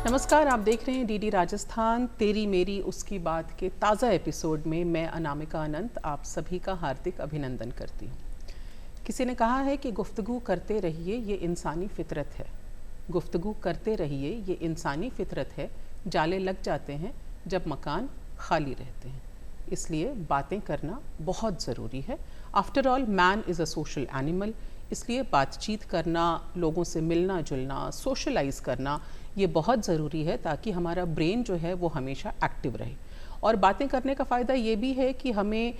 नमस्कार, आप देख रहे हैं डीडी राजस्थान तेरी मेरी उसकी बात के ताज़ा एपिसोड में मैं अनामिका अनंत आप सभी का हार्दिक अभिनंदन करती हूँ। किसी ने कहा है कि गुफ्तगू करते रहिए ये इंसानी फितरत है, गुफ्तगू करते रहिए ये इंसानी फितरत है, जाले लग जाते हैं जब मकान खाली रहते हैं, इसलिए बातें करना बहुत ज़रूरी है। After all man is a social animal, इसलिए बातचीत करना, लोगों से मिलना जुलना, सोशलाइज करना ये बहुत ज़रूरी है ताकि हमारा ब्रेन जो है वो हमेशा एक्टिव रहे। और बातें करने का फ़ायदा ये भी है कि हमें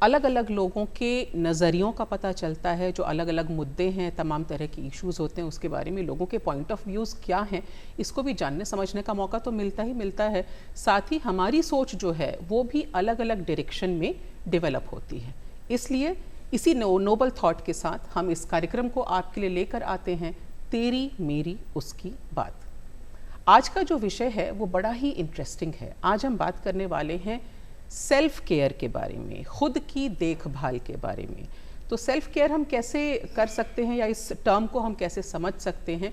अलग अलग लोगों के नज़रियों का पता चलता है, जो अलग अलग मुद्दे हैं, तमाम तरह के इश्यूज़ होते हैं, उसके बारे में लोगों के पॉइंट ऑफ व्यूज़ क्या हैं, इसको भी जानने समझने का मौका तो मिलता ही मिलता है। साथ ही हमारी सोच जो है वो भी अलग अलग डायरेक्शन में डेवलप होती है। इसलिए इसी नोबल थॉट के साथ हम इस कार्यक्रम को आपके लिए लेकर आते हैं, तेरी मेरी उसकी बात। आज का जो विषय है वो बड़ा ही इंटरेस्टिंग है। आज हम बात करने वाले हैं सेल्फ केयर के बारे में, खुद की देखभाल के बारे में। तो सेल्फ केयर हम कैसे कर सकते हैं या इस टर्म को हम कैसे समझ सकते हैं,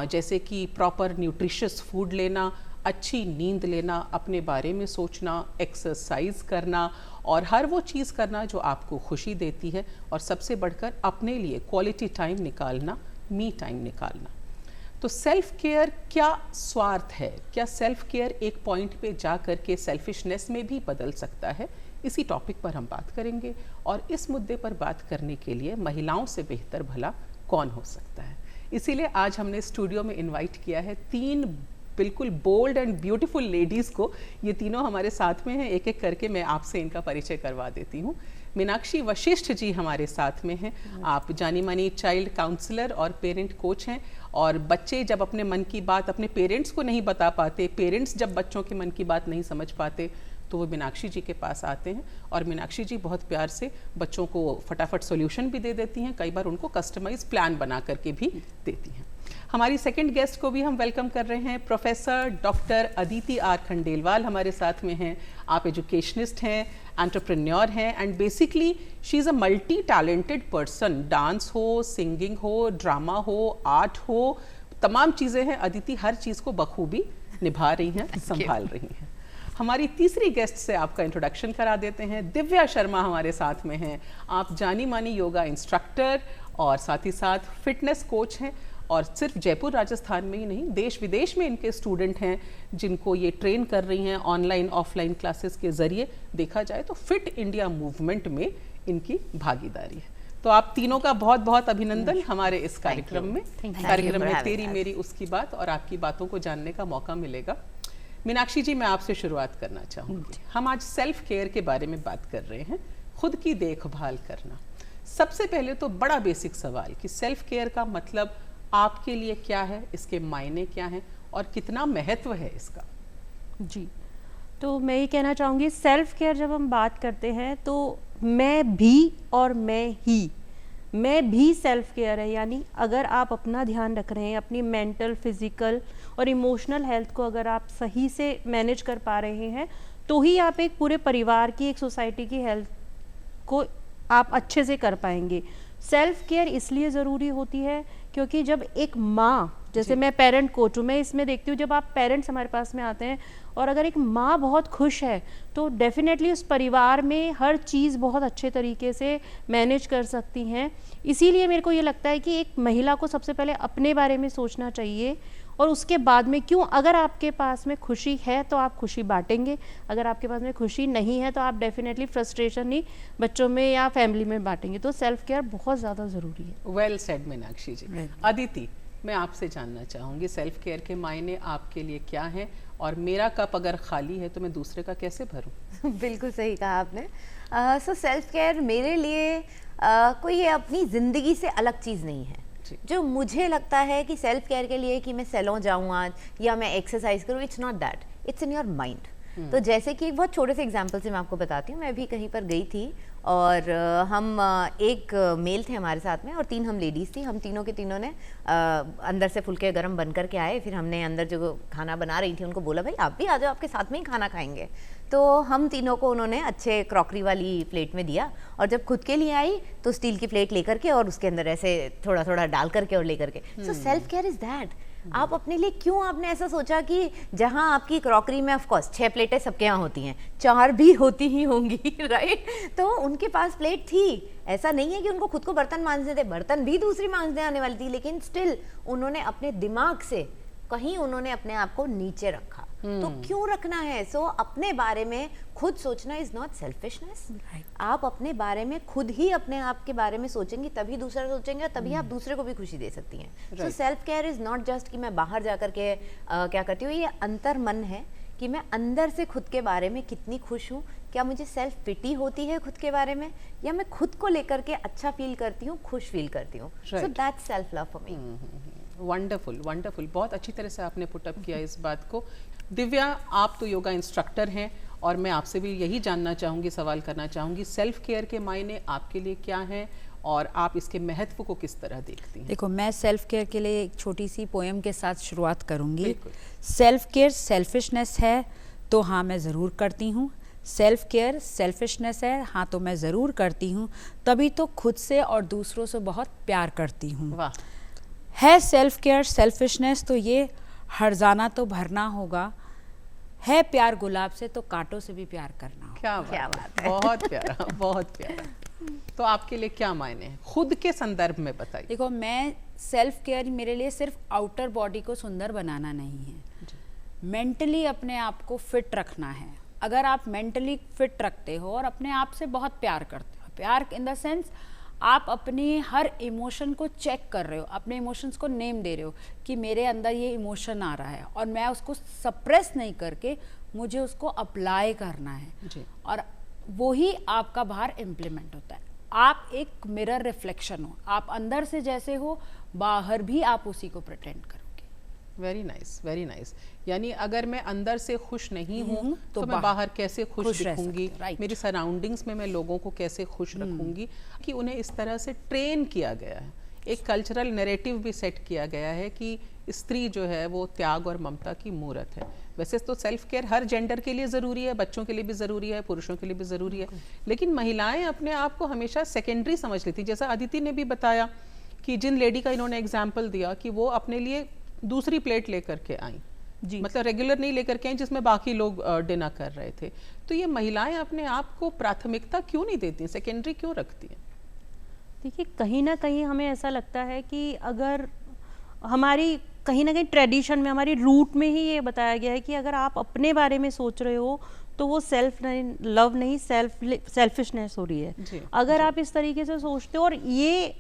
जैसे कि प्रॉपर न्यूट्रिशियस फूड लेना, अच्छी नींद लेना, अपने बारे में सोचना, एक्सरसाइज करना और हर वो चीज़ करना जो आपको खुशी देती है, और सबसे बढ़कर अपने लिए क्वालिटी टाइम निकालना, मी टाइम निकालना। तो सेल्फ केयर क्या स्वार्थ है, क्या सेल्फ केयर एक पॉइंट पे जा कर के सेल्फिशनेस में भी बदल सकता है, इसी टॉपिक पर हम बात करेंगे। और इस मुद्दे पर बात करने के लिए महिलाओं से बेहतर भला कौन हो सकता है, इसीलिए आज हमने स्टूडियो में इनवाइट किया है तीन बिल्कुल बोल्ड एंड ब्यूटीफुल लेडीज़ को। ये तीनों हमारे साथ में हैं, एक एक करके मैं आपसे इनका परिचय करवा देती हूँ। मीनाक्षी वशिष्ठ जी हमारे साथ में हैं। आप जानी मानी चाइल्ड काउंसलर और पेरेंट कोच हैं, और बच्चे जब अपने मन की बात अपने पेरेंट्स को नहीं बता पाते, पेरेंट्स जब बच्चों के मन की बात नहीं समझ पाते, तो वो मीनाक्षी जी के पास आते हैं, और मीनाक्षी जी बहुत प्यार से बच्चों को फटाफट सॉल्यूशन भी दे देती हैं, कई बार उनको कस्टमाइज प्लान बना करके भी देती हैं। हमारी सेकंड गेस्ट को भी हम वेलकम कर रहे हैं, professor doctor Aditi R Khandelwal हमारे साथ में हैं। आप एजुकेशनिस्ट हैं, एंटरप्रेन्योर हैं, and basically she is a multi talented person. Dance हो, सिंगिंग हो, ड्रामा हो, आर्ट हो, तमाम चीज़ें हैं, अदिति हर चीज़ को बखूबी निभा रही हैं, संभाल रही हैं। हमारी तीसरी गेस्ट से आपका इंट्रोडक्शन करा देते हैं, दिव्या शर्मा हमारे साथ में हैं। आप जानी मानी योगा इंस्ट्रक्टर और साथ ही साथ फिटनेस कोच हैं, और सिर्फ जयपुर राजस्थान में ही नहीं, देश विदेश में इनके स्टूडेंट हैं जिनको ये ट्रेन कर रही हैं ऑनलाइन ऑफलाइन क्लासेस के ज़रिए। देखा जाए तो फिट इंडिया मूवमेंट में इनकी भागीदारी है। तो आप तीनों का बहुत बहुत अभिनंदन हमारे इस कार्यक्रम में। कार्यक्रम में तेरी मेरी उसकी बात और आपकी बातों को जानने का मौका मिलेगा। मीनाक्षी जी, मैं आपसे शुरुआत करना चाहूँगी। हम आज सेल्फ केयर के बारे में बात कर रहे हैं, खुद की देखभाल करना। सबसे पहले तो बड़ा बेसिक सवाल कि सेल्फ केयर का मतलब आपके लिए क्या है, इसके मायने क्या हैं और कितना महत्व है इसका? जी, तो मैं ये कहना चाहूँगी, सेल्फ केयर जब हम बात करते हैं तो मैं भी और मैं भी सेल्फ केयर है। यानी अगर आप अपना ध्यान रख रहे हैं, अपनी मेंटल, फिजिकल और इमोशनल हेल्थ को अगर आप सही से मैनेज कर पा रहे हैं, तो ही आप एक पूरे परिवार की, एक सोसाइटी की हेल्थ को आप अच्छे से कर पाएंगे। सेल्फ केयर इसलिए ज़रूरी होती है क्योंकि जब एक माँ, जैसे मैं पेरेंट कोच हूँ, मैं इसमें देखती हूँ जब आप पेरेंट्स हमारे पास में आते हैं और अगर एक माँ बहुत खुश है तो डेफिनेटली उस परिवार में हर चीज़ बहुत अच्छे तरीके से मैनेज कर सकती हैं। इसीलिए मेरे को ये लगता है कि एक महिला को सबसे पहले अपने बारे में सोचना चाहिए, और उसके बाद में क्यों, अगर आपके पास में खुशी है तो आप खुशी बांटेंगे, अगर आपके पास में खुशी नहीं है तो आप डेफिनेटली फ्रस्ट्रेशन ही बच्चों में या फैमिली में बांटेंगे। तो सेल्फ केयर बहुत ज़्यादा ज़रूरी है। वेल सेड मीनाक्षी जी। अदिति, मैं आपसे जानना चाहूँगी सेल्फ केयर के मायने आपके लिए क्या हैं, और मेरा कप अगर खाली है तो मैं दूसरे का कैसे भरूं? बिल्कुल सही कहा आपने। सो सेल्फ केयर मेरे लिए कोई अपनी ज़िंदगी से अलग चीज़ नहीं है। जो मुझे लगता है कि सेल्फ केयर के लिए कि मैं सैलून जाऊँ आज या मैं एक्सरसाइज करूँ, it's not that, it's in your mind. तो जैसे कि एक बहुत छोटे से एग्जांपल से मैं आपको बताती हूँ। मैं भी कहीं पर गई थी और हम एक मेल थे हमारे साथ में और 3 हम लेडीज़ थी। हम तीनों के तीनों ने अंदर से फुलके गरम बन करके आए। फिर हमने अंदर जो खाना बना रही थी उनको बोला, भाई आप भी आ जाओ, आपके साथ में ही खाना खाएंगे। तो हम तीनों को उन्होंने अच्छे क्रॉकरी वाली प्लेट में दिया, और जब खुद के लिए आई तो स्टील की प्लेट लेकर के और उसके अंदर ऐसे थोड़ा थोड़ा डाल करके और लेकर के। So self care is that आप अपने लिए क्यों आपने ऐसा सोचा कि जहां आपकी क्रॉकरी में ऑफ कोर्स 6 प्लेटें सबके यहाँ होती हैं, 4 भी होती ही होंगी राइट, तो उनके पास प्लेट थी, ऐसा नहीं है कि उनको खुद को बर्तन मांजने थे, बर्तन भी दूसरी मांजने आने वाली थी, लेकिन स्टिल उन्होंने अपने दिमाग से कहीं उन्होंने अपने आप को नीचे रखा। तो क्यों रखना है? सो अपने बारे में खुद सोचना इज नॉट सेल्फिशनेस। आप अपने बारे में खुद ही अपने आप के बारे में सोचेंगे तभी दूसरा सोचेंगे, तभी आप दूसरे को भी खुशी दे सकती हैं। So self care is not just कि मैं बाहर जा करके क्या करती हूँ, ये अंतर मन है कि मैं अंदर से खुद के बारे में कितनी खुश हूँ, क्या मुझे सेल्फ पिटी होती है खुद के बारे में, या मैं खुद को लेकर के अच्छा फील करती हूँ, खुश फील करती हूँ। So that's self love for me. Wonderful wonderful, बहुत अच्छी तरह से आपने पुटअप किया इस बात को। दिव्या, आप तो योगा इंस्ट्रक्टर हैं और मैं आपसे भी यही जानना चाहूँगी, सवाल करना चाहूँगी, सेल्फ केयर के मायने आपके लिए क्या हैं और आप इसके महत्व को किस तरह देखती हैं? देखो, मैं सेल्फ केयर के लिए एक छोटी सी पोएम के साथ शुरुआत करूँगी। सेल्फ केयर सेल्फिशनेस है तो हाँ मैं ज़रूर करती हूँ, सेल्फ केयर सेल्फिशनेस है हाँ तो मैं ज़रूर करती हूँ, तभी तो खुद से और दूसरों से बहुत प्यार करती हूँ। वाह। है सेल्फ केयर सेल्फिशनेस तो ये हर्जाना तो भरना होगा, है प्यार गुलाब से तो कांटों से भी प्यार करना होगा। क्या बात है, बहुत प्यारा बहुत प्यारा। तो आपके लिए क्या मायने हैं खुद के संदर्भ में बताइए। देखो, मैं सेल्फ केयर मेरे लिए सिर्फ आउटर बॉडी को सुंदर बनाना नहीं है, मेंटली अपने आप को फिट रखना है। अगर आप मेंटली फिट रखते हो और अपने आप से बहुत प्यार करते हो, प्यार इन द सेंस आप अपनी हर इमोशन को चेक कर रहे हो, अपने इमोशंस को नेम दे रहे हो कि मेरे अंदर ये इमोशन आ रहा है और मैं उसको सप्रेस नहीं करके मुझे उसको अप्लाई करना है जी। और वही आपका बाहर इम्प्लीमेंट होता है। आप एक मिरर रिफ्लेक्शन हो, आप अंदर से जैसे हो बाहर भी आप उसी को प्रिटेंड करोगे। Very nice very nice. यानी अगर मैं अंदर से खुश नहीं हूँ तो मैं बाहर कैसे खुश दिखूंगी, मेरी सराउंडिंग्स में मैं लोगों को कैसे खुश रखूंगी, कि उन्हें इस तरह से ट्रेन किया गया है। एक कल्चरल नैरेटिव भी सेट किया गया है कि स्त्री जो है वो त्याग और ममता की मूरत है। वैसे तो सेल्फ केयर हर जेंडर के लिए ज़रूरी है, बच्चों के लिए भी ज़रूरी है, पुरुषों के लिए भी ज़रूरी है, लेकिन महिलाएं अपने आप को हमेशा सेकेंडरी समझ लेती। जैसा अदिति ने भी बताया कि जिन लेडी का इन्होंने एग्जाम्पल दिया कि वो अपने लिए दूसरी प्लेट लेकर के आई, मतलब रेगुलर नहीं लेकर के आई जिसमें बाकी लोग डिनर कर रहे थे। तो ये महिलाएं अपने आप को प्राथमिकता क्यों नहीं देती, सेकेंडरी क्यों रखती हैं? देखिए, कहीं ना कहीं हमें ऐसा लगता है कि अगर हमारी कहीं ना कहीं ट्रेडिशन में, हमारी रूट में ही ये बताया गया है कि अगर आप अपने बारे में सोच रहे हो तो वो सेल्फ लव नहीं, सेल्फिशनेस हो रही है। अगर आप इस तरीके से सोचते हो, और ये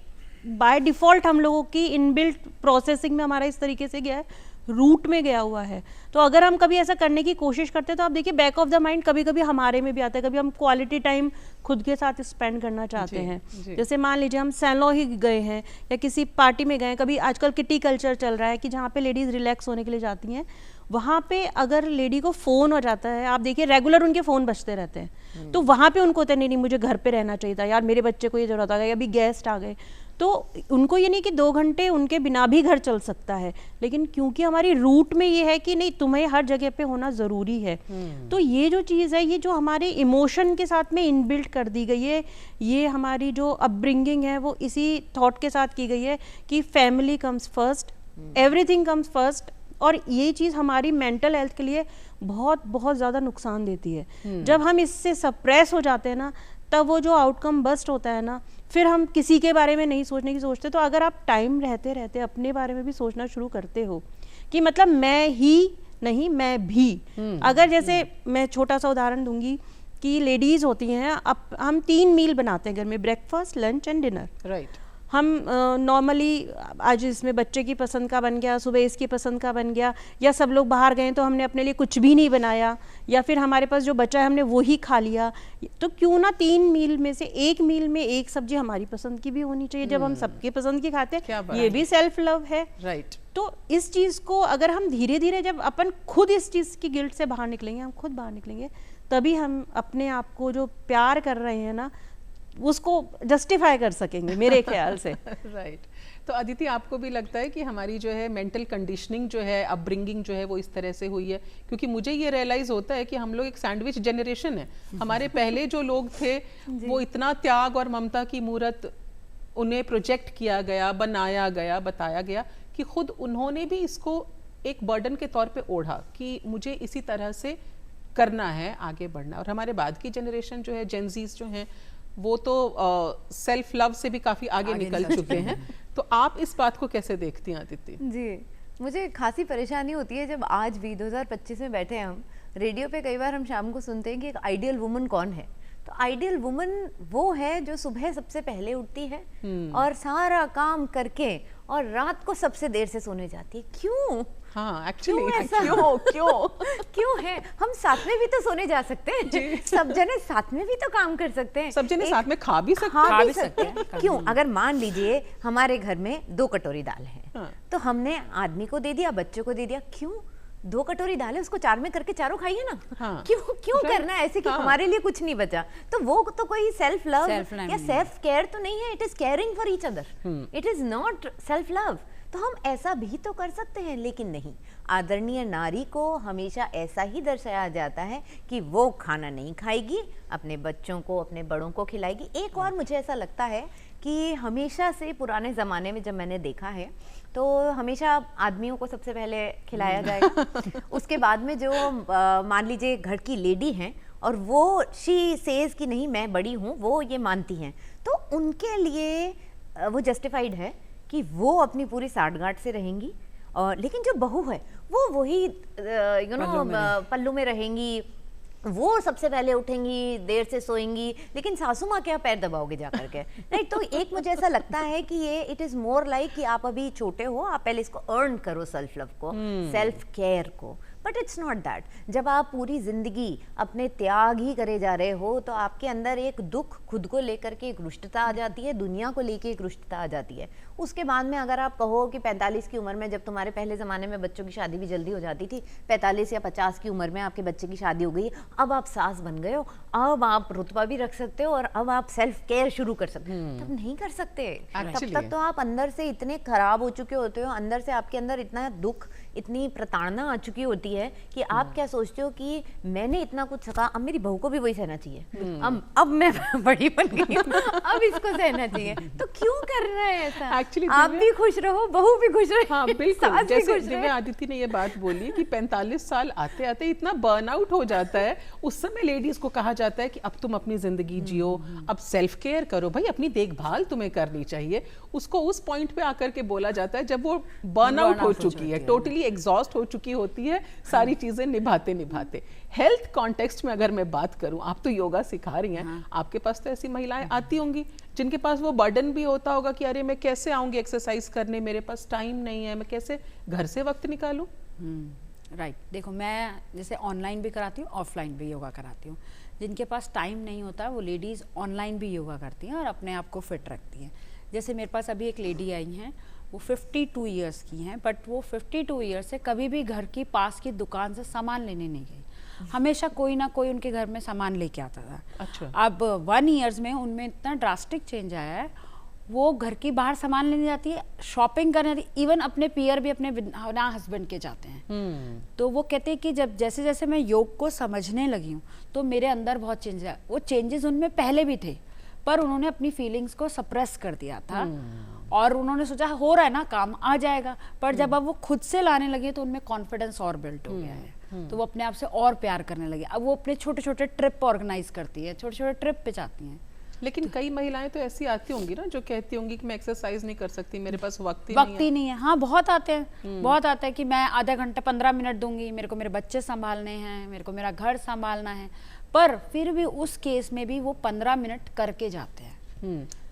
बाय डिफ़ॉल्ट हम लोगों की इनबिल्ट प्रोसेसिंग में हमारा इस तरीके से गया है, रूट में गया हुआ है, तो अगर हम कभी ऐसा करने की कोशिश करते हैं तो आप देखिए बैक ऑफ द माइंड कभी कभी हमारे में भी आता है। कभी हम क्वालिटी टाइम खुद के साथ स्पेंड करना चाहते हैं, जैसे मान लीजिए हम सैलो ही गए हैं या किसी पार्टी में गए, कभी आजकल किटी कल्चर चल रहा है कि जहाँ पे लेडीज़ रिलैक्स होने के लिए जाती हैं, वहाँ पे अगर लेडी को फ़ोन हो जाता है, आप देखिए रेगुलर उनके फ़ोन बजते रहते हैं, तो वहाँ पे उनको होता है नहीं मुझे घर पे रहना चाहिए था यार, मेरे बच्चे को ये ज़रूरत आ गई, अभी गेस्ट आ गए, तो उनको ये नहीं कि 2 घंटे उनके बिना भी घर चल सकता है, लेकिन क्योंकि हमारी रूट में ये है कि नहीं तुम्हें हर जगह पे होना ज़रूरी है। तो ये जो चीज़ है, ये जो हमारे इमोशन के साथ में इनबिल्ट कर दी गई है, ये हमारी जो अपब्रिंगिंग है वो इसी थॉट के साथ की गई है कि family comes first, everything comes first, और ये चीज़ हमारी मेंटल हेल्थ के लिए बहुत बहुत ज़्यादा नुकसान देती है। जब हम इससे सप्रेस हो जाते हैं ना, तब वो जो आउटकम बस्ट होता है ना, फिर हम किसी के बारे में नहीं सोचने की सोचते। तो अगर आप टाइम रहते रहते अपने बारे में भी सोचना शुरू करते हो कि मतलब मैं ही नहीं मैं भी, अगर जैसे मैं छोटा सा उदाहरण दूंगी कि लेडीज़ होती हैं, अब हम 3 मील बनाते हैं घर में, breakfast, lunch and dinner, right. हम नॉर्मली आज इसमें बच्चे की पसंद का बन गया, सुबह इसकी पसंद का बन गया, या सब लोग बाहर गए तो हमने अपने लिए कुछ भी नहीं बनाया, या फिर हमारे पास जो बचा है हमने वो ही खा लिया। तो क्यों ना 3 मील में से 1 मील में एक सब्जी हमारी पसंद की भी होनी चाहिए। जब हम सबके पसंद की खाते हैं, ये भी सेल्फ लव है, राइट। तो इस चीज़ को अगर हम धीरे धीरे, जब अपन खुद इस चीज़ की गिल्ट से बाहर निकलेंगे, हम खुद बाहर निकलेंगे, तभी हम अपने आप को जो प्यार कर रहे हैं ना, उसको जस्टिफाई कर सकेंगे मेरे ख्याल से। राइट। तो अदिति, आपको भी लगता है कि हमारी जो है मेंटल कंडीशनिंग जो है, अपब्रिंगिंग जो है, वो इस तरह से हुई है? क्योंकि मुझे ये रियलाइज़ होता है कि हम लोग एक सैंडविच जनरेशन है। हमारे पहले जो लोग थे वो इतना त्याग और ममता की मूरत उन्हें प्रोजेक्ट किया गया, बनाया गया, बताया गया कि खुद उन्होंने भी इसको एक बर्डन के तौर पे ओढ़ा कि मुझे इसी तरह से करना है, आगे बढ़ना। और हमारे बाद की जनरेशन जो है, जेनजीज जो हैं, वो तो सेल्फ लव से भी काफ़ी आगे निकल चुके हैं। तो आप इस बात को कैसे देखती हैं आदित्य? जी, मुझे खासी परेशानी होती है जब आज भी 2025 में बैठे हैं हम, रेडियो पे कई बार हम शाम को सुनते हैं कि एक आइडियल वुमन कौन है। तो आइडियल वुमन वो है जो सुबह सबसे पहले उठती है और सारा काम करके और रात को सबसे देर से सोने जाती है। क्यों? हाँ, एक्चुअली क्यों है? हम साथ में भी तो सोने जा सकते हैं, सब जने साथ में भी तो काम कर सकते हैं, सब जने साथ में खा भी सकते हैं। क्यों? अगर मान लीजिए हमारे घर में 2 कटोरी दाल है, हाँ। तो हमने आदमी को दे दिया, बच्चों को दे दिया। क्यों? 2 कटोरी दाल है, उसको 4 में करके चारों खाइए ना। हाँ। क्यों करना है ऐसे कि हमारे लिए कुछ नहीं बचा? तो वो तो कोई सेल्फ लव या सेल्फ केयर तो नहीं है। It is caring for each other, it is not self love. तो हम ऐसा भी तो कर सकते हैं, लेकिन नहीं। आदरणीय नारी को हमेशा ऐसा ही दर्शाया जाता है कि वो खाना नहीं खाएगी, अपने बच्चों को, अपने बड़ों को खिलाएगी। एक और मुझे ऐसा लगता है कि हमेशा से पुराने ज़माने में जब मैंने देखा है तो हमेशा आदमियों को सबसे पहले खिलाया जाएगा। उसके बाद में जो मान लीजिए घर की लेडी हैं और वो शी सेज कि नहीं मैं बड़ी हूँ, वो ये मानती हैं, तो उनके लिए वो जस्टिफाइड है कि वो अपनी पूरी साठगांठ से रहेंगी। और लेकिन जो बहू है वो वही पल्लू में रहेंगी, वो सबसे पहले उठेंगी, देर से सोएंगी, लेकिन सासू माँ क्या पैर दबाओगे जा करके? राइट। तो एक मुझे ऐसा लगता है कि ये इट इज मोर लाइक कि आप अभी छोटे हो, आप पहले इसको अर्न करो, सेल्फ लव को, सेल्फ केयर को। But it's not that. जब आप पूरी जिंदगी अपने त्याग ही करे जा रहे हो तो आपके अंदर एक दुख खुद को लेकर के एक रुष्टता आ जाती है, दुनिया को लेके एक रुष्टता आ जाती है। उसके बाद में अगर आप कहो कि 45 की उम्र में, जब तुम्हारे पहले ज़माने में बच्चों की शादी भी जल्दी हो जाती थी, 45 या 50 की उम्र में आपके बच्चे की शादी हो गई, अब आप सास बन गए हो, अब आप रुतबा भी रख सकते हो और अब आप सेल्फ केयर शुरू कर सकते हो। तब नहीं कर सकते। तब तक तो आप अंदर से इतने खराब हो चुके होते हो, अंदर से आपके अंदर इतना दुख, इतनी प्रताड़ना आ चुकी होती है कि आप क्या सोचते हो कि मैंने इतना कुछ सका, अब मेरी बहू को भी वही सहना चाहिए, अब मैं बड़ी बन गई हूँ, अब इसको सहना चाहिए। तो क्यों कर रहा है ऐसा? आप भी खुश रहो, बहू भी खुश रहे। हाँ बिल्कुल, जैसे दिव्या आदित्य ने ये बात बोली कि 45 साल आते आते इतना बर्नआउट हो जाता है, उस समय लेडीज को कहा जाता है कि अब तुम अपनी जिंदगी जियो, अब सेल्फ केयर करो, भाई अपनी देखभाल तुम्हें करनी चाहिए। उसको उस पॉइंट पे आकर के बोला जाता है जब वो बर्नआउट हो चुकी है, टोटली एग्जॉस्ट हो चुकी होती है सारी चीजें निभाते निभाते। हेल्थ कॉन्टेक्स्ट में अगर मैं बात करूं, आप तो योगा सिखा रही हैं, आपके पास तो ऐसी महिलाएं आती होंगी जिनके पास वो बर्डन भी होता होगा कि अरे मैं कैसे आऊंगी एक्सरसाइज करने, मेरे पास टाइम नहीं है, मैं कैसे घर से वक्त निकालूं? राइट। देखो, मैं जैसे ऑनलाइन भी कराती हूँ, ऑफलाइन भी योगा कराती हूँ। जिनके पास टाइम नहीं होता वो लेडीज़ ऑनलाइन भी योगा करती हैं और अपने आप को फिट रखती हैं। जैसे मेरे पास अभी एक लेडी आई हैं, वो 52 ईयर्स की हैं, बट वो 52 ईयर्स से कभी भी घर की पास की दुकान से सामान लेने नहीं गई। हमेशा कोई ना कोई उनके घर में सामान लेके आता था। अच्छा। अब 1 ईयर्स में उनमें इतना ड्रास्टिक चेंज आया है, वो घर की बाहर सामान लेने जाती है, शॉपिंग करने जाती है, इवन अपने पियर भी अपने ना हस्बैंड के जाते हैं। तो वो कहते हैं कि जब जैसे जैसे मैं योग को समझने लगी हूँ तो मेरे अंदर बहुत चेंज आया। वो चेंजेस उनमें पहले भी थे, पर उन्होंने अपनी फीलिंग्स को सप्रेस कर दिया था और उन्होंने सोचा हो रहा है ना, काम आ जाएगा। पर जब अब वो खुद से लाने लगे तो उनमें कॉन्फिडेंस और बिल्ट हो गया है, तो वो अपने आप से और प्यार करने लगे। अब वो अपने छोटे छोटे ट्रिप ऑर्गेनाइज करती है, छोटे छोटे ट्रिप पे जाती हैं। लेकिन कई महिलाएं तो ऐसी आती होंगी ना जो कहती होंगी कि मैं एक्सरसाइज नहीं कर सकती, मेरे पास वक्त ही नहीं है। हाँ, बहुत आते हैं, बहुत आता है कि मैं आधा घंटा 15 मिनट दूंगी, मेरे को मेरे बच्चे संभालने हैं, मेरे को मेरा घर संभालना है। पर फिर भी उस केस में भी वो 15 मिनट करके जाते हैं।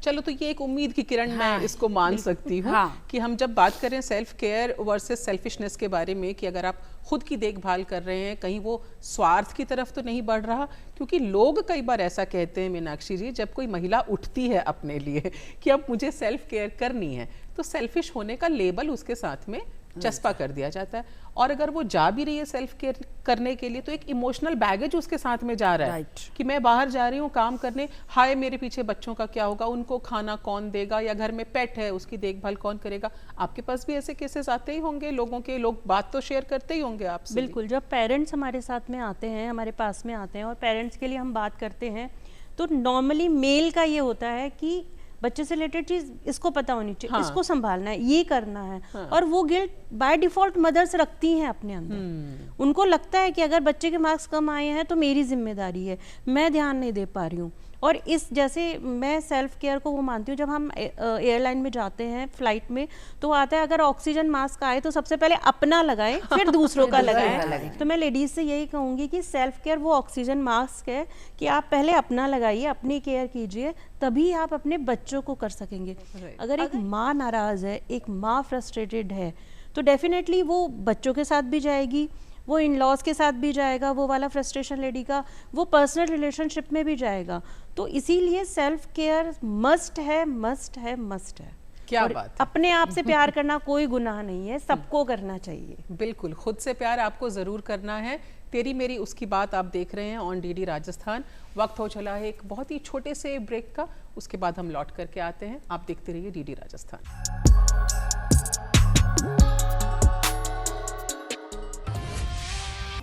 चलो, तो ये एक उम्मीद की किरण मैं इसको मान सकती हूँ कि हम जब बात करें सेल्फ केयर वर्सेस सेल्फिशनेस के बारे में, कि अगर आप खुद की देखभाल कर रहे हैं, कहीं वो स्वार्थ की तरफ तो नहीं बढ़ रहा। क्योंकि लोग कई बार ऐसा कहते हैं मीनाक्षी जी, जब कोई महिला उठती है अपने लिए कि अब मुझे सेल्फ केयर करनी है, तो सेल्फिश होने का लेबल उसके साथ में चस्पा कर दिया जाता है। और अगर वो जा भी रही है सेल्फ केयर करने के लिए, तो एक इमोशनल बैगेज उसके साथ में जा रहा है कि मैं बाहर जा रही हूँ काम करने, हाय मेरे पीछे बच्चों का क्या होगा, उनको खाना कौन देगा, या घर में पेट है उसकी देखभाल कौन करेगा। आपके पास भी ऐसे केसेस आते ही होंगे, लोग बात तो शेयर करते ही होंगे आपसे। बिल्कुल, जब पेरेंट्स हमारे साथ में आते हैं, हमारे पास में आते हैं और पेरेंट्स के लिए हम बात करते हैं, तो नॉर्मली मेल का ये होता है कि बच्चे से रिलेटेड चीज इसको पता होनी चाहिए, हाँ। इसको संभालना है, ये करना है। हाँ। और वो गिल्ट बाय डिफॉल्ट मदर्स रखती हैं अपने अंदर। उनको लगता है कि अगर बच्चे के मार्क्स कम आए हैं तो मेरी जिम्मेदारी है, मैं ध्यान नहीं दे पा रही हूँ। और इस जैसे मैं सेल्फ केयर को वो मानती हूँ, जब हम एयरलाइन में जाते हैं फ्लाइट में तो आता है अगर ऑक्सीजन मास्क आए तो सबसे पहले अपना लगाएं फिर दूसरों का लगाएं। तो मैं लेडीज से यही कहूँगी कि सेल्फ केयर वो ऑक्सीजन मास्क है कि आप पहले अपना लगाइए, अपनी केयर कीजिए, तभी आप अपने बच्चों को कर सकेंगे। अगर एक माँ नाराज है, एक माँ फ्रस्ट्रेटेड है, तो डेफिनेटली वो बच्चों के साथ भी जाएगी, वो इन लॉज के साथ भी जाएगा, वो वाला फ्रस्ट्रेशन लेडी का वो पर्सनल रिलेशनशिप में भी जाएगा। तो इसीलिए सेल्फ केयर मस्ट है, मस्ट है, मस्ट है। क्या और बात है। अपने आप से प्यार करना कोई गुनाह नहीं है, सबको करना चाहिए। बिल्कुल, खुद से प्यार आपको ज़रूर करना है। तेरी मेरी उसकी बात आप देख रहे हैं ऑन डीडी राजस्थान। वक्त हो चला है एक बहुत ही छोटे से ब्रेक का, उसके बाद हम लौट करके आते हैं। आप देखते रहिए DD Rajasthan.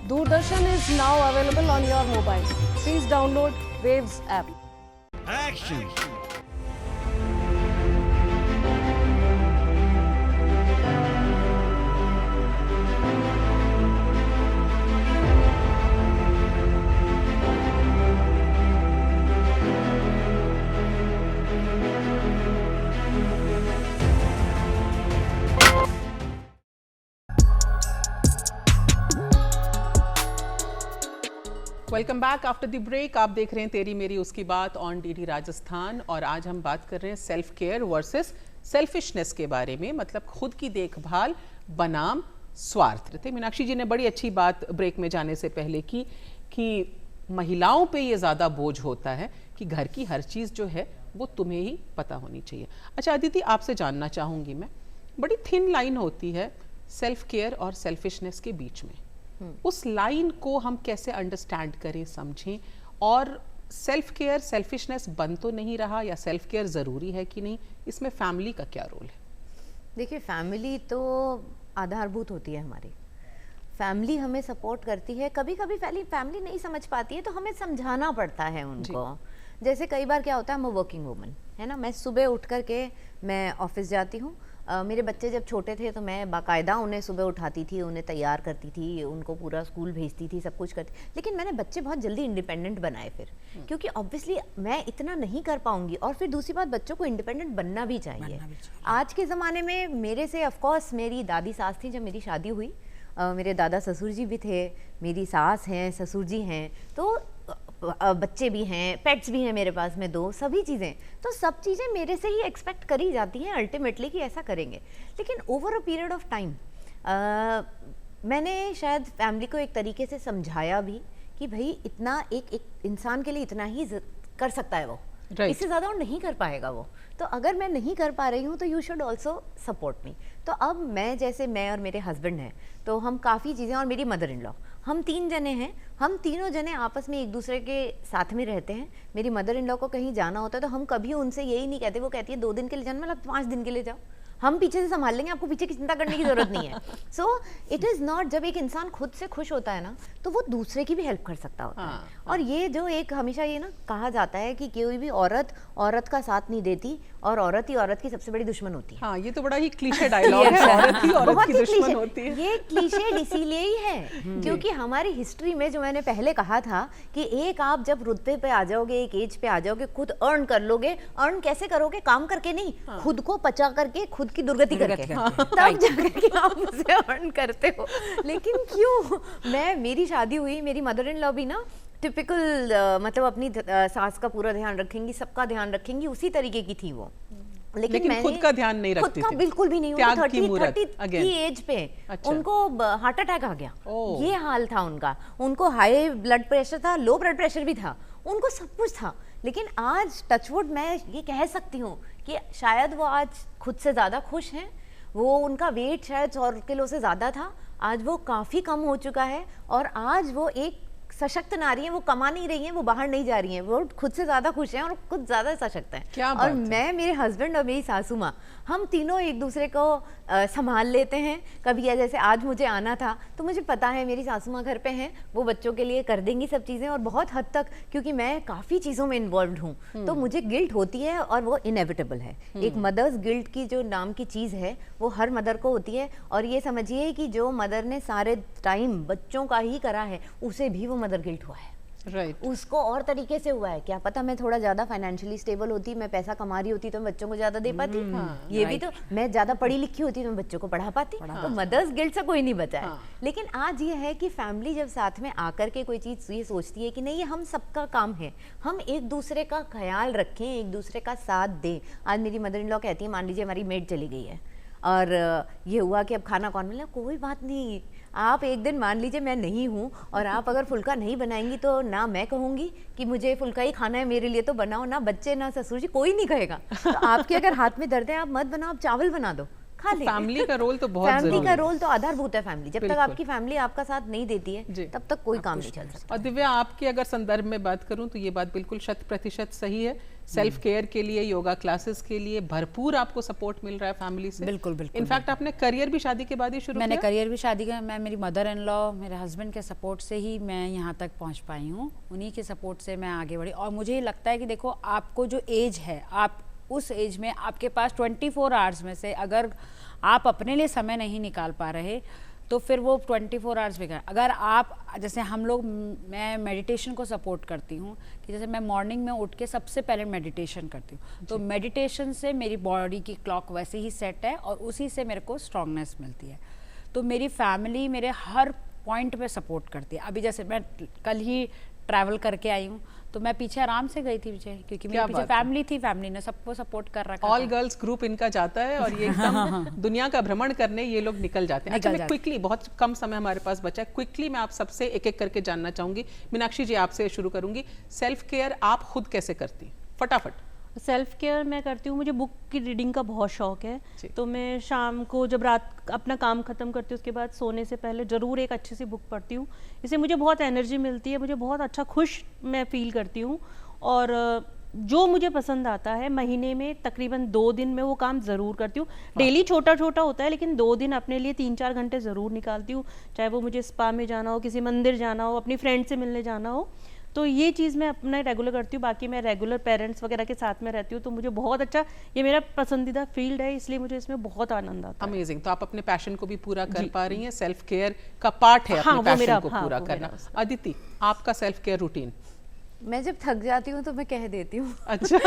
Doordarshan is now available on your mobile. Please download Waves app. Action! Welcome back after the break. आप देख रहे हैं तेरी मेरी उसकी बात ऑन डीडी राजस्थान, और आज हम बात कर रहे हैं सेल्फ केयर वर्सेस सेल्फिशनेस के बारे में, मतलब खुद की देखभाल बनाम स्वार्थ। थे मीनाक्षी जी ने बड़ी अच्छी बात ब्रेक में जाने से पहले की कि महिलाओं पे ये ज़्यादा बोझ होता है कि घर की हर चीज़ जो है वो तुम्हें ही पता होनी चाहिए। अच्छा अदिति, आपसे जानना चाहूँगी मैं, बड़ी थिन लाइन होती है सेल्फ केयर और सेल्फिशनेस के बीच में, उस लाइन को हम कैसे अंडरस्टैंड करें, समझें, और सेल्फ केयर सेल्फिशनेस बन तो नहीं रहा, या सेल्फ केयर ज़रूरी है कि नहीं, इसमें फैमिली का क्या रोल है? देखिए, फैमिली तो आधारभूत होती है हमारी। फैमिली हमें सपोर्ट करती है। कभी कभी फैमिली नहीं समझ पाती है तो हमें समझाना पड़ता है उनको। जैसे कई बार क्या होता है, मैं वर्किंग वूमन है ना, मैं सुबह उठ करके मैं ऑफिस जाती हूँ। मेरे बच्चे जब छोटे थे तो मैं बाकायदा उन्हें सुबह उठाती थी, उन्हें तैयार करती थी, उनको पूरा स्कूल भेजती थी, सब कुछ करती। लेकिन मैंने बच्चे बहुत जल्दी इंडिपेंडेंट बनाए फिर, क्योंकि ऑब्वियसली मैं इतना नहीं कर पाऊंगी। और फिर दूसरी बात, बच्चों को इंडिपेंडेंट बनना भी चाहिए। आज के ज़माने में मेरे से ऑफकोर्स मेरी दादी सास थी जब मेरी शादी हुई, मेरे दादा ससुर जी भी थे, मेरी सास हैं, ससुर जी हैं, तो बच्चे भी हैं, पेट्स भी हैं मेरे पास में 2, सभी चीज़ें, तो सब चीज़ें मेरे से ही एक्सपेक्ट करी जाती हैं अल्टीमेटली कि ऐसा करेंगे। लेकिन over a period of time मैंने शायद फैमिली को एक तरीके से समझाया भी कि भाई इतना एक इंसान के लिए इतना ही कर सकता है वो, इससे ज़्यादा और नहीं कर पाएगा वो। तो अगर मैं नहीं कर पा रही हूँ तो you should also support me. तो अब मैं और मेरे हस्बैंड हैं, तो हम काफ़ी चीज़ें, और मेरी मदर इन लॉ, हम 3 जने हैं, हम तीनों जने आपस में एक दूसरे के साथ में रहते हैं। मेरी मदर इन लॉ को कहीं जाना होता है तो हम कभी उनसे यही नहीं कहते, वो कहती है 2 दिन के लिए जाना, मतलब 5 दिन के लिए जाओ, हम पीछे से संभाल लेंगे, आपको पीछे की चिंता करने की जरूरत नहीं है। सो इट इज़ नॉट, जब एक इंसान खुद से खुश होता है ना तो वो दूसरे की भी हेल्प कर सकता होता है। और ये जो एक हमेशा ये ना कहा जाता है कि कोई भी औरत का साथ नहीं देती और औरत ही औरत की सबसे बड़ी दुश्मन होती है। हाँ, ये तो बड़ा ही क्लीशे डायलॉग है, औरत ही औरत की दुश्मन होती है। ये क्लीशे इसीलिए ही है क्योंकि हमारी हिस्ट्री में, जो मैंने पहले कहा था कि एक आप जब रुतबे पे आ जाओगे, एक एज पे आ जाओगे, खुद अर्न कर लोगे। अर्न कैसे करोगे? काम करके नहीं, खुद को पचा करके, खुद की दुर्गति करके, तब जाकर के आप उसे अर्न करते हो। लेकिन क्यों? मेरी शादी हुई, मेरी मदर इन लॉ भी ना टिपिकल मतलब अपनी सास का पूरा ध्यान रखेंगी, सबका ध्यान रखेंगी, उसी तरीके की थी वो। लेकिन खुद का ध्यान नहीं रखती थी, खुद का बिल्कुल भी नहीं। त्याग की 30 की एज पे अच्छा। उनको हार्ट अटैक आ गया, ये हाल था उनका। उनको हाई ब्लड प्रेशर था, लो ब्लड प्रेशर भी था, उनको सब कुछ था। लेकिन आज टचवुड मैं ये कह सकती हूँ कि शायद वो आज खुद से ज़्यादा खुश हैं। वो उनका वेट शायद 100 किलो से ज़्यादा था, आज वो काफ़ी कम हो चुका है और आज वो एक सशक्त नारी हैं, वो कमा नहीं रही हैं, वो बाहर नहीं जा रही हैं, वो खुद से ज़्यादा खुश हैं और खुद ज़्यादा सशक्त हैं। और मैं, मेरे हस्बैंड और मेरी सासू माँ, हम तीनों एक दूसरे को संभाल लेते हैं। कभी जैसे आज मुझे आना था तो मुझे पता है मेरी सासू माँ घर पे हैं, वो बच्चों के लिए कर देंगी सब चीज़ें, और बहुत हद तक क्योंकि मैं काफ़ी चीज़ों में इन्वॉल्व हूँ तो मुझे गिल्ट होती है और वो इनएविटेबल है। एक मदर्स गिल्ट की जो नाम की चीज़ है वो हर मदर को होती है, और ये समझिए कि जो मदर ने सारे टाइम बच्चों का ही करा है उसे भी वो मदर गिल्ट हुआ है। राइट उसको और तरीके से हुआ है। क्या पता मैं थोड़ा ज्यादा फाइनेंशियली स्टेबल होती, मैं पैसा कमा रही होती तो मैं बच्चों को ज्यादा दे पाती। ये भी तो, मैं ज्यादा पढ़ी लिखी होती तो मैं बच्चों को पढ़ा पाती। तो मदर्स गिल्ट से कोई नहीं बचा है। लेकिन आज ये है कि फैमिली जब साथ में आकर के कोई चीज ये सोचती है कि नहीं, ये हम सबका काम है, हम एक दूसरे का ख्याल रखें, एक दूसरे का साथ दें। आज मेरी मदर इन लॉ कहती है, मान लीजिए हमारी मेड चली गई है और ये हुआ कि अब खाना कौन बनाए, कोई बात नहीं, आप एक दिन मान लीजिए मैं नहीं हूँ और आप अगर फुल्का नहीं बनाएंगी तो ना मैं कहूँगी कि मुझे फुल्का ही खाना है, मेरे लिए तो बनाओ, ना बच्चे ना ससुर जी, कोई नहीं कहेगा। तो आपके अगर हाथ में दर्द है आप मत बनाओ, आप चावल बना दो, खा ले। फैमिली का रोल तो बहुत फैमिली का रोल तो आधारभूत है। फैमिली जब तक आपकी फैमिली आपका साथ नहीं देती है तब तक कोई काम नहीं चल सकता। और दिव्या, आपके अगर संदर्भ में बात करूं तो ये बात बिल्कुल 100% सही है। सेल्फ केयर के लिए, योगा क्लासेस के लिए भरपूर आपको सपोर्ट मिल रहा है फैमिली से। बिल्कुल बिल्कुल। इनफैक्ट आपने करियर भी शादी के बाद ही शुरू किया? मैंने करियर भी शादी का, मैं मेरी मदर इन लॉ, मेरे हस्बैंड के सपोर्ट से ही मैं यहाँ तक पहुँच पाई हूँ, उन्हीं के सपोर्ट से मैं आगे बढ़ी। और मुझे लगता है कि देखो, आपको जो एज है, आप उस एज में आपके पास 24 आवर्स में से अगर आप अपने लिए समय नहीं निकाल पा रहे तो फिर वो 24 आवर्स बेकार। अगर आप, जैसे हम लोग, मैं मेडिटेशन को सपोर्ट करती हूँ कि जैसे मैं मॉर्निंग में उठ के सबसे पहले मेडिटेशन करती हूँ, तो मेडिटेशन से मेरी बॉडी की क्लॉक वैसे ही सेट है और उसी से मेरे को स्ट्रांगनेस मिलती है। तो मेरी फैमिली मेरे हर पॉइंट पे सपोर्ट करती है। अभी जैसे मैं कल ही ट्रैवल करके आई हूँ तो मैं पीछे आराम से गई थी विजय, क्योंकि मेरे पीछे फैमिली थी, फैमिली ने सबको सपोर्ट कर रखा। ऑल गर्ल्स ग्रुप इनका जाता है और ये एकदम दुनिया का भ्रमण करने ये लोग निकल जाते हैं। अच्छा, मैं क्विकली, बहुत कम समय हमारे पास बचा है, क्विकली मैं आप सबसे एक एक करके जानना चाहूंगी। मीनाक्षी जी, आपसे शुरू करूंगी। सेल्फ केयर आप खुद कैसे करती, फटाफट? सेल्फ केयर मैं करती हूँ, मुझे बुक की रीडिंग का बहुत शौक है, तो मैं शाम को जब रात अपना काम ख़त्म करती हूँ उसके बाद सोने से पहले ज़रूर एक अच्छी सी बुक पढ़ती हूँ। इससे मुझे बहुत एनर्जी मिलती है, मुझे बहुत अच्छा खुश मैं फील करती हूँ। और जो मुझे पसंद आता है महीने में तकरीबन 2 दिन में वो काम ज़रूर करती हूँ। डेली छोटा छोटा होता है लेकिन 2 दिन अपने लिए 3-4 घंटे ज़रूर निकालती हूँ, चाहे वो मुझे स्पा में जाना हो, किसी मंदिर जाना हो, अपनी फ्रेंड से मिलने जाना हो, तो ये चीज़ मैं अपना रेगुलर करती हूँ। बाकी मैं रेगुलर पेरेंट्स वगैरह के साथ में रहती हूँ तो मुझे बहुत अच्छा, ये मेरा पसंदीदा फील्ड है, इसलिए मुझे इसमें बहुत आनंद आता है। अमेजिंग। तो आप अपने पैशन को भी पूरा कर पा रही हैं, सेल्फ केयर का पार्ट है अपने पैशन को पूरा करना। अदिति, आपका सेल्फ केयर रूटीन? मैं जब थक जाती हूँ तो मैं कह देती हूँ अच्छा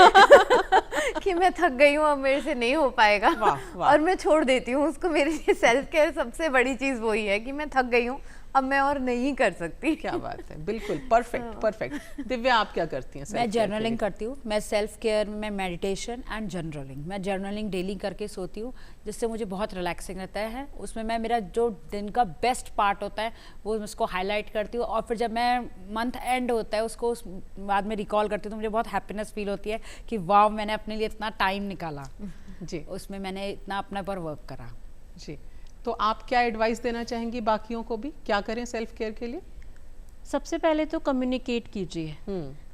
कि मैं थक गई हूँ, अब मेरे से नहीं हो पाएगा। और मैं छोड़ देती हूँ उसको। मेरे लिए सेल्फ केयर सबसे बड़ी चीज़ वही है कि मैं थक गई हूँ, अब मैं और नहीं कर सकती। क्या बात है, बिल्कुल परफेक्ट परफेक्ट। दिव्या, आप क्या करती हैं? मैं जर्नलिंग करती हूँ। मैं सेल्फ केयर में मेडिटेशन एंड जर्नलिंग, मैं जर्नलिंग डेली करके सोती हूँ जिससे मुझे बहुत रिलैक्सिंग रहता है। उसमें मैं, मेरा जो दिन का बेस्ट पार्ट होता है वो उसको हाईलाइट करती हूँ, और फिर जब मैं मंथ एंड होता है उसको उस बाद में रिकॉल करती हूँ तो मुझे बहुत हैप्पीनेस फील होती है कि वाह, मैंने अपने लिए इतना टाइम निकाला जी, उसमें मैंने इतना अपने पर वर्क करा। जी, तो आप क्या एडवाइस देना चाहेंगी बाकियों को भी, क्या करें सेल्फ केयर के लिए? सबसे पहले तो कम्युनिकेट कीजिए।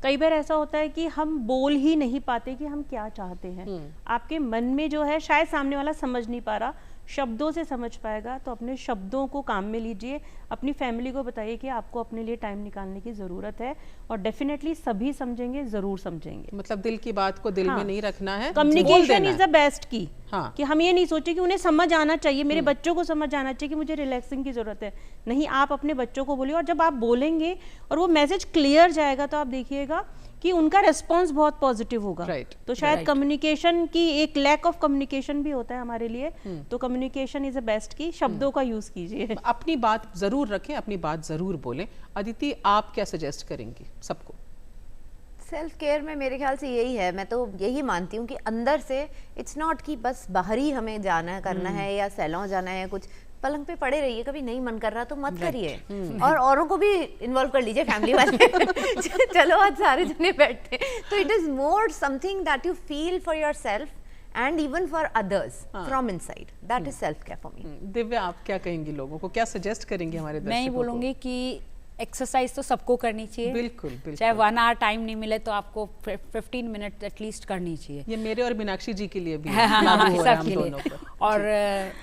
कई बार ऐसा होता है कि हम बोल ही नहीं पाते कि हम क्या चाहते हैं। आपके मन में जो है शायद सामने वाला समझ नहीं पा रहा, शब्दों से समझ पाएगा, तो अपने शब्दों को काम में लीजिए। अपनी फैमिली को बताइए कि आपको अपने लिए टाइम निकालने की ज़रूरत है, और डेफिनेटली सभी समझेंगे, ज़रूर समझेंगे। मतलब दिल की बात को दिल में नहीं रखना है, कम्युनिकेशन इज द बेस्ट की। हाँ, कि हम ये नहीं सोचे कि उन्हें समझ आना चाहिए, मेरे बच्चों को समझ आना चाहिए कि मुझे रिलैक्सिंग की ज़रूरत है। नहीं, आप अपने बच्चों को बोलिए, और जब आप बोलेंगे और वो मैसेज क्लियर जाएगा तो आप देखिएगा कि उनका रिस्पॉन्स बहुत पॉजिटिव होगा। तो शायद कम्युनिकेशन की एक लैक ऑफ कम्युनिकेशन भी होता है हमारे लिए, तो कम्युनिकेशन इज अ बेस्ट की। शब्दों का यूज कीजिए, अपनी बात जरूर रखें, अपनी बात जरूर बोलें। अदिति, आप क्या सजेस्ट करेंगी सबको? सेल्फ केयर में मेरे ख्याल से यही है, मैं तो यही मानती हूँ कि अंदर से, इट्स नॉट कि बस बाहर ही हमें जाना करना है या सैलून जाना है, कुछ पलंग पे पड़े रहिए, कभी नहीं मन कर रहा तो मत करिए, और औरों को भी इन्वॉल्व कर लीजिए, फैमिली वाले चलो आज सारे जने बैठते। तो it is more something that you feel for your self and even for others from inside. That is self care for me. Divya, आप क्या कहेंगी लोगों को, क्या सजेस्ट करेंगी हमारे दर्शकों को? मैं ही बोलूँगी कि एक्सरसाइज तो सबको करनी चाहिए, बिल्कुल बिल्कुल, चाहे 1 आवर टाइम नहीं मिले तो आपको 15 मिनट एटलीस्ट करनी चाहिए। ये मेरे और मीनाक्षी जी के लिए भी हाँ, लागू हो रहा है हम सबके दोनों लिए। पर। और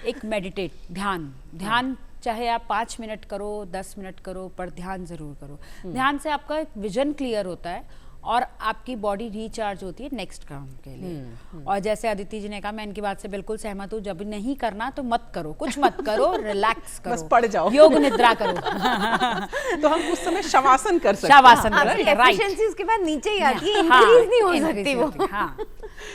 एक मेडिटेट, ध्यान चाहे आप 5 मिनट करो, 10 मिनट करो, पर ध्यान जरूर करो। ध्यान से आपका एक विजन क्लियर होता है और आपकी बॉडी रिचार्ज होती है नेक्स्ट काम के लिए। और जैसे अदिति जी ने कहा, मैं इनकी बात से बिल्कुल सहमत हूँ, जब नहीं करना तो मत करो, कुछ मत करो, रिलैक्स करो, बस पड़ जाओ, योग निद्रा करो। तो हम उस समय शवासन कर सकते हैं। शवासन आपकी करें, राइट। एफिशिएंसी उसके बाद नीचे ही आती है, हाँ, इंक्रीज नहीं हो increase सकती वो। होती है, हाँ।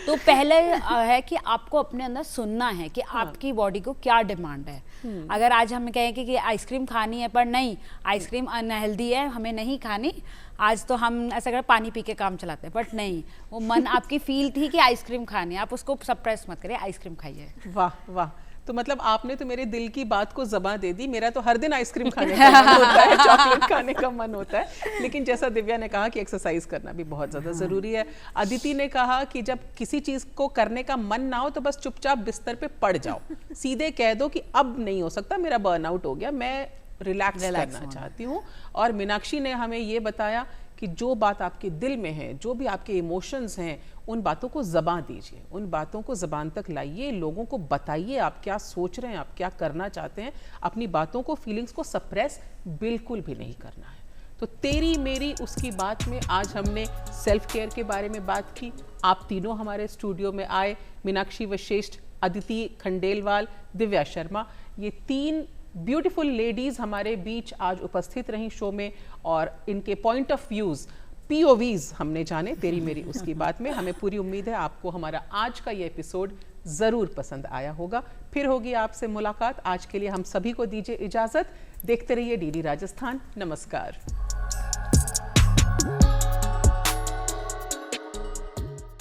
तो पहले है कि आपको अपने अंदर सुनना है कि आपकी बॉडी को क्या डिमांड है। अगर आज हम कहें कि आइसक्रीम खानी है, पर नहीं, आइसक्रीम अनहेल्दी है, हमें नहीं खानी, आज तो हम ऐसा कर पानी पी के काम चलाते हैं, बट नहीं, वो मन आपकी फील थी कि आइसक्रीम खानी है, आप उसको सप्रेस मत करिए, आइसक्रीम खाइए। वाह वाह, तो मतलब आपने तो मेरे दिल की बात को ज़बान दे दी। मेरा तो हर दिन आइसक्रीम खाने का मन होता है, चॉकलेट खाने का मन होता है, लेकिन जैसा दिव्या ने कहा कि एक्सरसाइज करना भी बहुत ज़्यादा ज़रूरी है। अदिति ने कहा कि जब किसी चीज़ को करने का मन ना हो तो बस चुपचाप बिस्तर पे पड़ जाओ, सीधे कह दो कि अब नहीं हो सकता, मेरा बर्नआउट हो गया, मैं रिलैक्स करना चाहती हूँ। और मीनाक्षी ने हमें ये बताया कि जो बात आपके दिल में है, जो भी आपके इमोशंस हैं, उन बातों को ज़बान दीजिए, उन बातों को ज़बान तक लाइए, लोगों को बताइए आप क्या सोच रहे हैं, आप क्या करना चाहते हैं। अपनी बातों को, फीलिंग्स को सप्रेस बिल्कुल भी नहीं करना है। तो तेरी मेरी उसकी बात में आज हमने सेल्फ केयर के बारे में बात की। आप तीनों हमारे स्टूडियो में आए, मीनाक्षी वशिष्ठ, अदिति खंडेलवाल, दिव्या शर्मा, ये 3 ब्यूटीफुल लेडीज़ हमारे बीच आज उपस्थित रहीं शो में, और इनके पॉइंट ऑफ व्यूज़, POVs हमने जाने तेरी मेरी उसकी बात में। हमें पूरी उम्मीद है आपको हमारा आज का ये एपिसोड ज़रूर पसंद आया होगा। फिर होगी आपसे मुलाकात, आज के लिए हम सभी को दीजिए इजाज़त। देखते रहिए DD राजस्थान। नमस्कार।